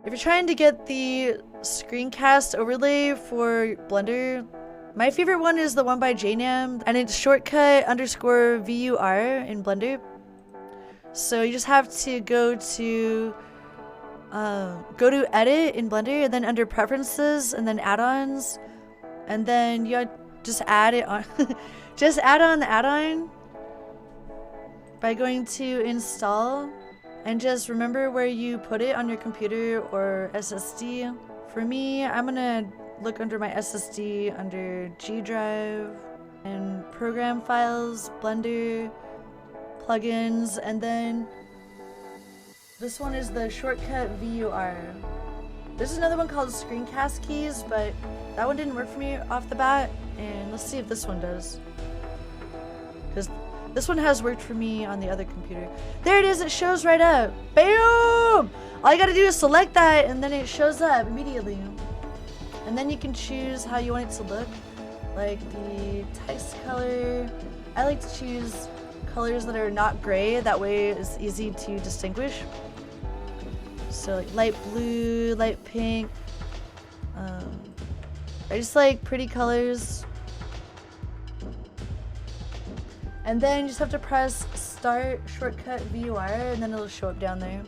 If you're trying to get the screencast overlay for Blender, my favorite one is the one by JNam, and it's shortcut _ VUR in Blender. So you just have to go to edit in Blender, and then under preferences, and then add-ons, and then you just add it on. Just add on the add-on by going to install, and just remember where you put it on your computer or SSD. For me, I'm gonna look under my SSD under G Drive and program files, Blender, plugins, and then this one is the shortcut VUR. There's another one called screencast keys, but that one didn't work for me off the bat, and let's see if this one does. Because this one has worked for me on the other computer. There it is, it shows right up. Boom! All you gotta do is select that, and then it shows up immediately. And then you can choose how you want it to look, like the text color. I like to choose colors that are not gray, that way it's easy to distinguish. So like light blue, light pink. I just like pretty colors. And then you just have to press start shortcut VUR, and then it'll show up down there.